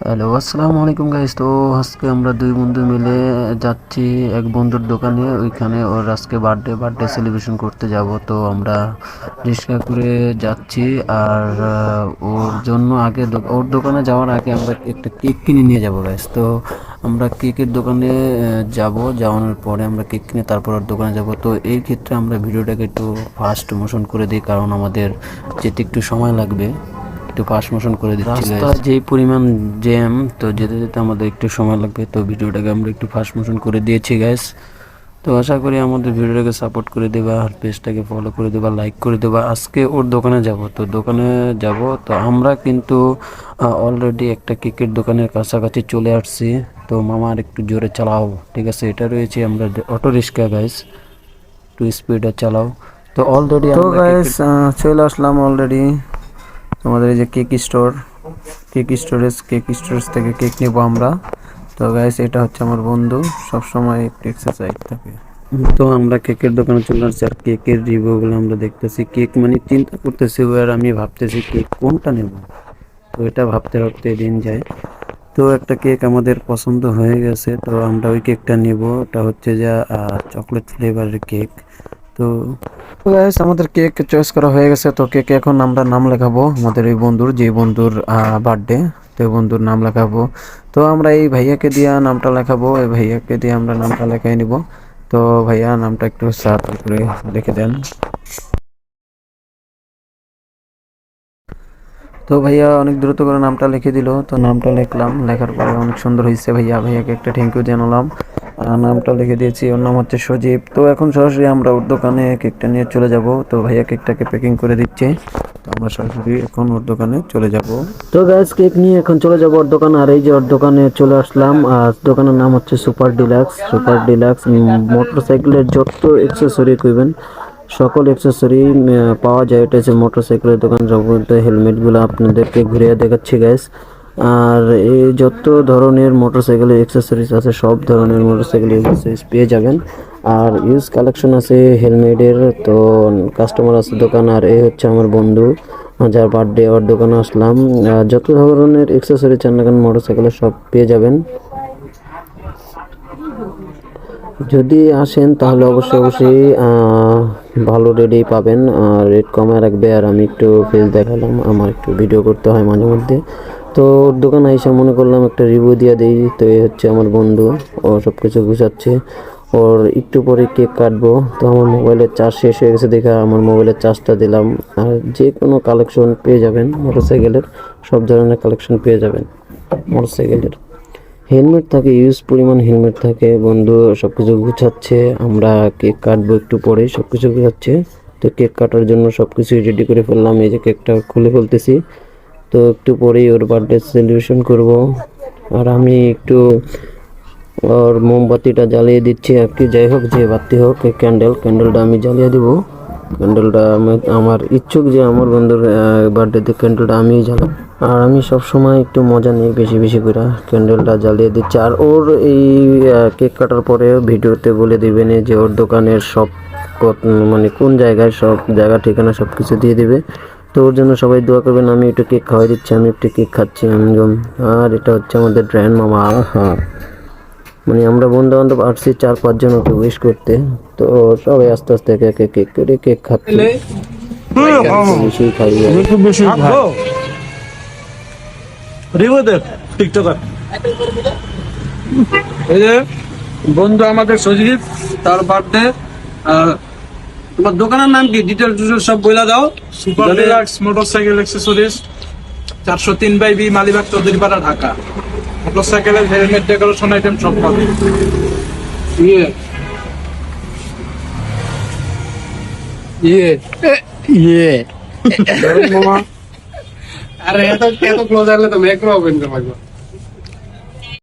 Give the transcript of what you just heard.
Hello, আসসালামু আলাইকুম guys. তো আজকে আমরা দুই বন্ধু মিলে যাচ্ছি এক বন্ধুর দোকানে। ওইখানে ওর আজকে বার্থডে সেলিব্রেশন করতে যাব। তো আমরা রিক্সা করে যাচ্ছি। আর ওর জন্য আগে ওর দোকানে যাওয়ার আগে আমরা একটা কেক কিনে নিয়ে যাব গাইস। তো আমরা কেকের দোকানে যাওয়ানোর পরে আমরা কেক কিনে তারপর ওর দোকানে যাব। তো এই ক্ষেত্রে আমরা ভিডিওটাকে একটু ফাস্ট মোশন করে দিই, কারণ আমাদের যেতে একটু সময় লাগবে। একটু ফাস্ট মোশন করে দিচ্ছি রাস্তা যেই পরিমাণ জ্যাম, তো যেতে যেতে আমাদের একটু সময় লাগবে। তো ভিডিওটাকে আমরা একটু ফাস্ট মোশন করে দিয়েছি গাইস। তো আশা করি আমাদের ভিডিওটাকে সাপোর্ট করে দেবা, আর পেজটাকে ফলো করে দেবা, লাইক করে দেবা। আজকে ওর দোকানে যাব, তো দোকানে যাব। তো আমরা কিন্তু অলরেডি একটা কেকের দোকানের কাছাকাছি চলে আসছি। তো মামার একটু জোরে চালাও, ঠিক আছে? এটা রয়েছে আমরা অটো রিক্সা গাইস, একটু স্পিডে চালাও। তো অলরেডি তো গাইস চলে আসলাম অলরেডি আমাদের এই যে কেক স্টোরেজ থেকে কেক নেবো আমরা। তো গাইস এটা হচ্ছে আমার বন্ধু, সবসময় একটু এক্সারসাইজ থাকে। তো আমরা কেকের দোকানে চলে আসছি, আর কেকের রিভিউগুলো আমরা দেখতেছি। কেক মানে চিন্তা করতেছি, আর আমি ভাবতেছি কেক কোনটা নেব। তো এটা ভাবতে ভাবতে দিন যায়। তো একটা কেক আমাদের পছন্দ হয়ে গেছে, তো আমরা ওই কেকটা নেব। ওটা হচ্ছে যে চকলেট ফ্লেভারের কেক। তো গাইস আমাদের কেক চয়েস করা হয়ে গেছে। তো কেকে এখন আমরা নাম লেখাবো আমাদের এই বন্ধুর, যে বন্ধুর বার্থডে। তো এই বন্ধুর নাম লেখাবো। তো আমরা এই ভাইয়াকে দিয়ে নামটা লেখাবো, এই ভাইয়াকে দিয়ে আমরা নামটা লেখাই নিব। তো ভাইয়া নামটা একটু সার্চ করে লিখে দেন। তো ভাইয়া অনেক দ্রুত করে নামটা লিখে দিল। তো নামটা লিখলাম, লেখার পরে অনেক সুন্দর হয়েছে। ভাইয়াকে একটা থ্যাংক ইউ জানালাম। নামটা লিখে দিয়েছি, ওর নাম হচ্ছে সজীব। তো এখন সরাসরি আমরা ওর দোকানে কেকটা নিয়ে চলে যাব। তো ভাইয়া কেকটাকে প্যাকিং করে দিচ্ছে। তো আমরা সরাসরি এখন ওর দোকানে চলে যাব। তো গাইস কেক নিয়ে এখন চলে যাব ওর দোকানে। আর এই যে ওর দোকানে চলে আসলাম। আর দোকানের নাম হচ্ছে সুপার ডিলাক্স মোটরসাইকেলের যত অ্যাক্সেসরি কইবেন সকল অ্যাক্সেসরি পাওয়া যায়। এটা হচ্ছে মোটরসাইকেলের দোকান। সম্ভবত হেলমেটগুলো আপনাদেরকে ঘুরিয়ে দেখাচ্ছি গাইস। আর এই যত ধরনের মোটরসাইকেলের অ্যাক্সেসরিজ আছে, সব ধরনের মোটরসাইকেলের অ্যাক্সেসরিজ পেয়ে যাবেন। আর ইউজ কালেকশন আছে হেলমেটের। তো কাস্টমার আছে দোকান। আর এই হচ্ছে আমার বন্ধু, যার বার্থডে, ওর দোকানে আসলাম। যত ধরনের অ্যাক্সেসরি চান না কেন মোটরসাইকেলের সব পেয়ে যাবেন। যদি আসেন তাহলে অবশ্যই ভালো রেডি পাবেন, আর রেট কমে রাখবে। আর আমি একটু ফেস দেখালাম, আমার একটু ভিডিও করতে হয় মাঝে মধ্যে। তো ওর দোকানে এসে মনে করলাম একটা রিভিউ দিয়ে দিই। তো এই হচ্ছে আমার বন্ধু, ও সব কিছু গুছাচ্ছে। ওর একটু পরে কেক কাটবো। তো আমার মোবাইলের চার্জ শেষ হয়ে গেছে, দেখে আমার মোবাইলের চার্জটা দিলাম। আর যে কোনো কালেকশন পেয়ে যাবেন মোটরসাইকেলের, সব ধরনের কালেকশন পেয়ে যাবেন মোটরসাইকেলের। হেলমেট থাকে, ইউজ পরিমাণ হেলমেট থাকে। বন্ধু সবকিছু গুছাচ্ছে, আমরা কেক কাটবো একটু পরে, সবকিছু গুছাচ্ছে। তো কেক কাটার জন্য সবকিছু রেডি করে ফেললাম। এই যে কেকটা খুলে ফেলতেছি। তো একটু পরেই ওর বার্থডে সেলিব্রেশন করব। আর আমি একটু ওর মোমবাতিটা জ্বালিয়ে দিচ্ছি আর কি। যাই হোক, যে বাতি হোক, ক্যান্ডেলটা আমি জ্বালিয়ে দিব। ক্যান্ডেলটা আমার ইচ্ছুক যে আমার বন্ধুর বার্থডেতে ক্যান্ডেলটা আমিই জ্বালাব। আর আমি সব সময় একটু মজা নিই, বেশি বেশি করে ক্যান্ডেলটা জ্বালিয়ে দিচ্ছি। আর ওর এই কেক কাটার পরে ভিডিওতে বলে দিবেন যে ওর দোকানের সব মানে কোন জায়গায়, সব জায়গা ঠিকানা সব কিছু দিয়ে দিবে। তো ওর জন্য সবাই দোয়া করবেন। আমি একটু কেক খাওয়াই দিচ্ছি, আমি একটু কেক খাচ্ছি। আর এটা হচ্ছে আমাদের ড্রায়ন মামা। হ্যাঁ, মানে আমরা বন্ধু বান্ধব আসছি 4-5 জন ওকে উইশ করতে। তো সবাই আস্তে আস্তে কেক করে কেক খাচ্ছে। বেশি খাইয়ে এই যে বন্ধু আমাদের সজীব, তার বার্থডে। তোমার দোকানের নাম কি? ডিটেলস সব বইলা দাও। Super deluxe motorcycle accessories, 403/B, Malibagh, Chowdhurypara, Dhaka. মোটরসাইকেলের হেলমেট, ডেকোরেশন আইটেম সব পাবে। ইয়ে ইয়ে ইয়ে মামা, আরে এত ক্লোজ আসলে তো মেকরো ওপেন করবো।